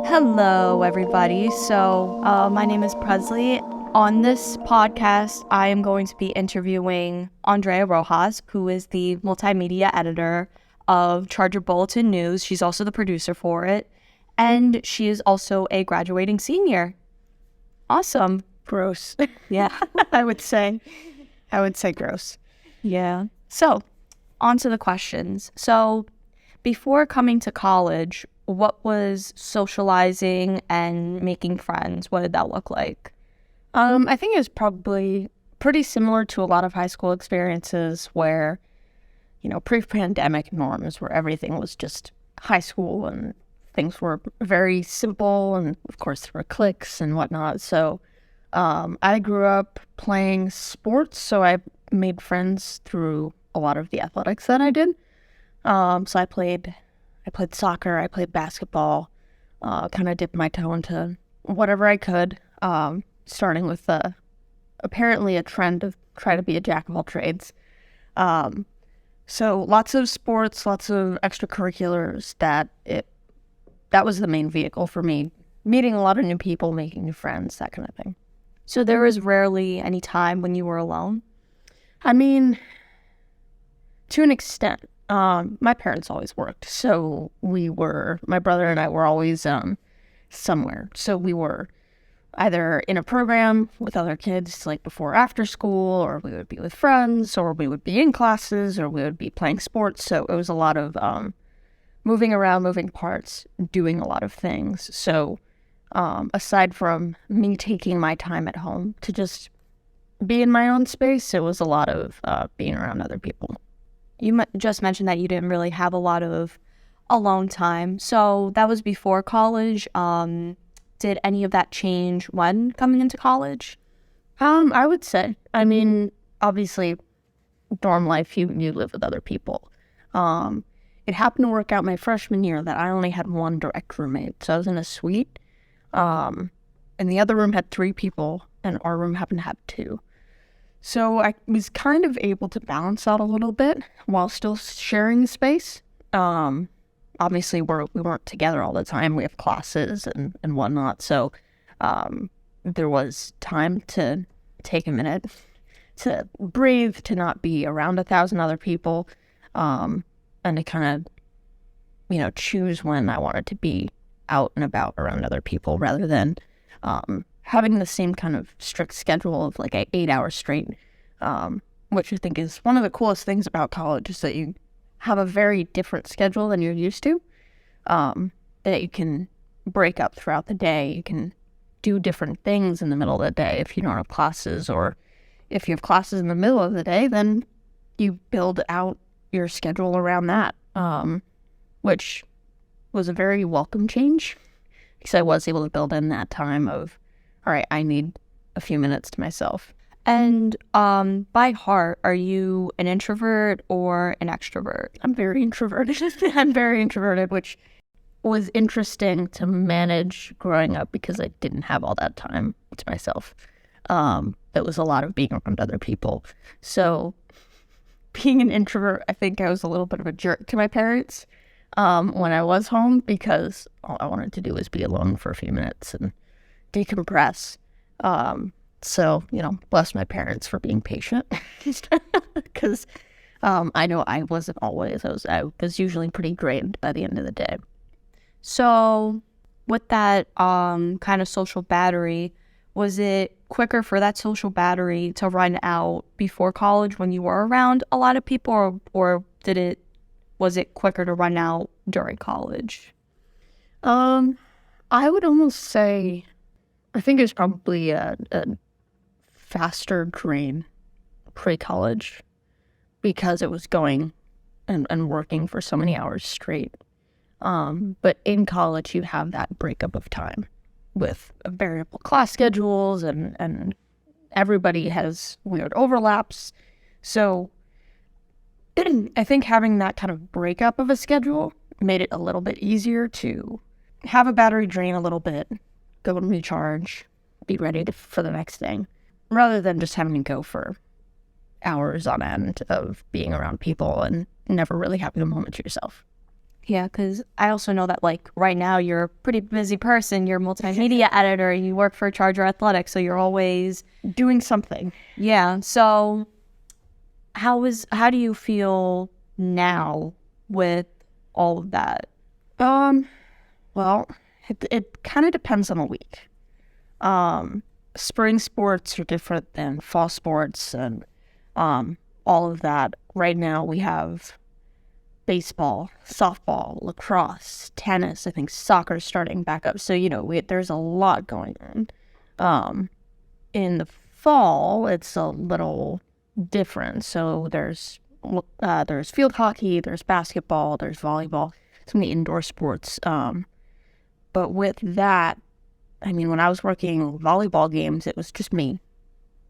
Hello, everybody. My name is Presley. On this podcast, I am going to be interviewing Andrea Rojas, who is the multimedia editor of Charger Bulletin News. She's also the producer for it, and she is also a graduating senior. Awesome. Gross. Yeah. I would say gross. Yeah. So, on to the questions. So, before coming to college, what was socializing and making friends? What did that look like? I think it was probably pretty similar to a lot of high school experiences where, pre-pandemic norms where everything was just high school and things were very simple, and of course there were cliques and whatnot. So I grew up playing sports, so I made friends through a lot of the athletics that I did. So I played soccer, I played basketball, kind of dipped my toe into whatever I could, starting with apparently a trend of try to be a jack of all trades. So lots of sports, lots of extracurriculars. That was the main vehicle for me, meeting a lot of new people, making new friends, that kind of thing. So there was rarely any time when you were alone? I mean, to an extent. My parents always worked, so my brother and I were always somewhere. So we were either in a program with other kids, like before or after school, or we would be with friends, or we would be in classes, or we would be playing sports. So it was a lot of moving around, moving parts, doing a lot of things. So aside from me taking my time at home to just be in my own space, it was a lot of being around other people. You just mentioned that you didn't really have a lot of alone time. So that was before college. Did any of that change when coming into college? I would say. I mean, obviously, dorm life, you live with other people. It happened to work out my freshman year that I only had one direct roommate. So I was in a suite, and the other room had 3 people, and our room happened to have 2. So I was kind of able to balance out a little bit while still sharing space. Obviously, we weren't together all the time. We have classes and whatnot. So there was time to take a minute to breathe, to not be around 1,000 other people, and to kind of, choose when I wanted to be out and about around other people rather than having the same kind of strict schedule of like 8 hours straight, which I think is one of the coolest things about college, is that you have a very different schedule than you're used to, that you can break up throughout the day. You can do different things in the middle of the day if you don't have classes, or if you have classes in the middle of the day, then you build out your schedule around that, which was a very welcome change, because I was able to build in that time of, all right, I need a few minutes to myself. And by heart, are you an introvert or an extrovert? I'm very introverted. Which was interesting to manage growing up because I didn't have all that time to myself. It was a lot of being around other people. So being an introvert, I think I was a little bit of a jerk to my parents when I was home, because all I wanted to do was be alone for a few minutes and decompress. So, bless my parents for being patient, because I know I wasn't always. I was usually pretty drained by the end of the day. So with that kind of social battery, was it quicker for that social battery to run out before college when you were around a lot of people, or was it quicker to run out during college? I would almost say, I think it was probably a faster drain pre-college, because it was going and working for so many hours straight. But in college, you have that breakup of time with variable class schedules, and everybody has weird overlaps. So I think having that kind of breakup of a schedule made it a little bit easier to have a battery drain a little bit, go and recharge, be ready for the next thing, rather than just having to go for hours on end of being around people and never really having a moment to yourself. Yeah, because I also know that, like, right now you're a pretty busy person. You're a multimedia editor. You work for Charger Athletics, so you're always doing something. Yeah. So how do you feel now with all of that? Well, it kind of depends on the week. Spring sports are different than fall sports and all of that. Right now we have baseball, softball, lacrosse, tennis. I think soccer's starting back up. So, there's a lot going on. In the fall, it's a little different. So there's field hockey, there's basketball, there's volleyball, some of the indoor sports. But with that, I mean, when I was working volleyball games, it was just me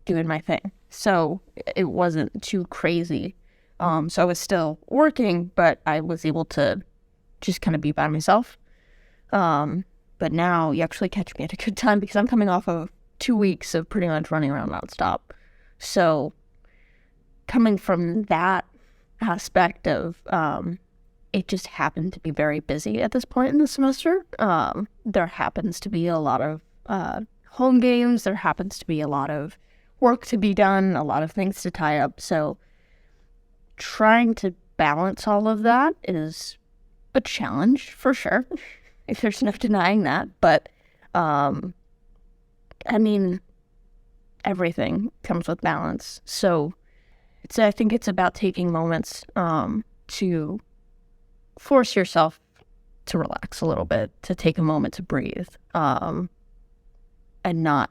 doing my thing. So it wasn't too crazy. So I was still working, but I was able to just kind of be by myself. But now you actually catch me at a good time because I'm coming off of 2 weeks of pretty much running around nonstop. So coming from that aspect of it just happened to be very busy at this point in the semester. There happens to be a lot of home games. There happens to be a lot of work to be done, a lot of things to tie up. So trying to balance all of that is a challenge for sure. If there's no denying that. But I mean, everything comes with balance. So I think it's about taking moments to force yourself to relax a little bit, to take a moment to breathe, and not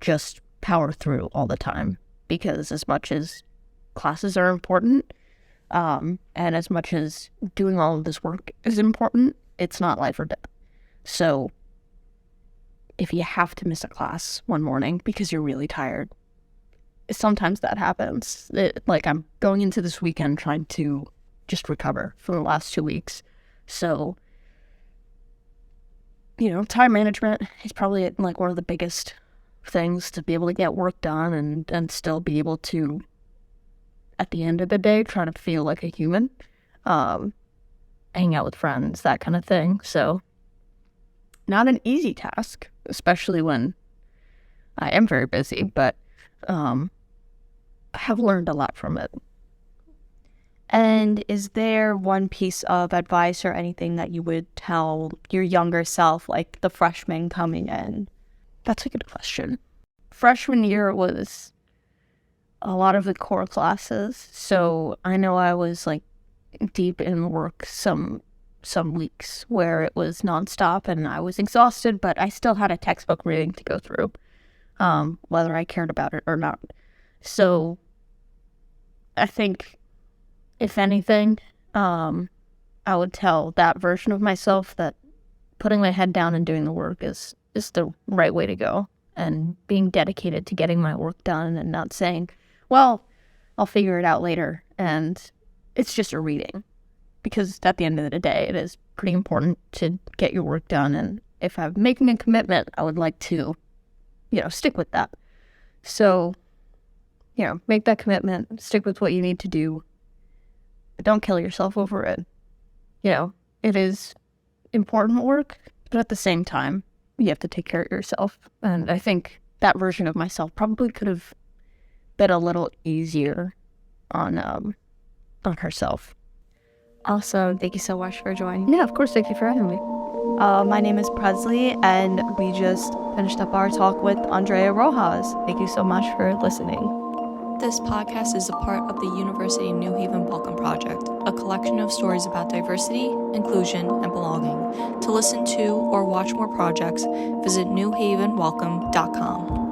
just power through all the time. Because as much as classes are important, and as much as doing all of this work is important, it's not life or death. So if you have to miss a class one morning because you're really tired, sometimes that happens. Like I'm going into this weekend trying to just recover from the last 2 weeks. So, time management is probably like one of the biggest things to be able to get work done and still be able to, at the end of the day, try to feel like a human, hang out with friends, that kind of thing. So not an easy task, especially when I am very busy, but I have learned a lot from it. And is there one piece of advice or anything that you would tell your younger self, like the freshman coming in? That's a good question. Freshman year was a lot of the core classes, so I know I was like deep in work some weeks where it was nonstop and I was exhausted, but I still had a textbook reading to go through, whether I cared about it or not. So I think, if anything, I would tell that version of myself that putting my head down and doing the work is the right way to go, and being dedicated to getting my work done and not saying, well, I'll figure it out later, and it's just a reading. Because at the end of the day, it is pretty important to get your work done, and if I'm making a commitment, I would like to, stick with that. So, make that commitment, stick with what you need to do. But don't kill yourself over it. It is important work, but at the same time, you have to take care of yourself. And I think that version of myself probably could have been a little easier on herself. Awesome. Thank you so much for joining. Yeah, of course. Thank you for having me. My name is Presley, and we just finished up our talk with Andrea Rojas. Thank you so much for listening. This podcast is a part of the University New Haven Welcome Project, a collection of stories about diversity, inclusion, and belonging. To listen to or watch more projects, visit newhavenwelcome.com.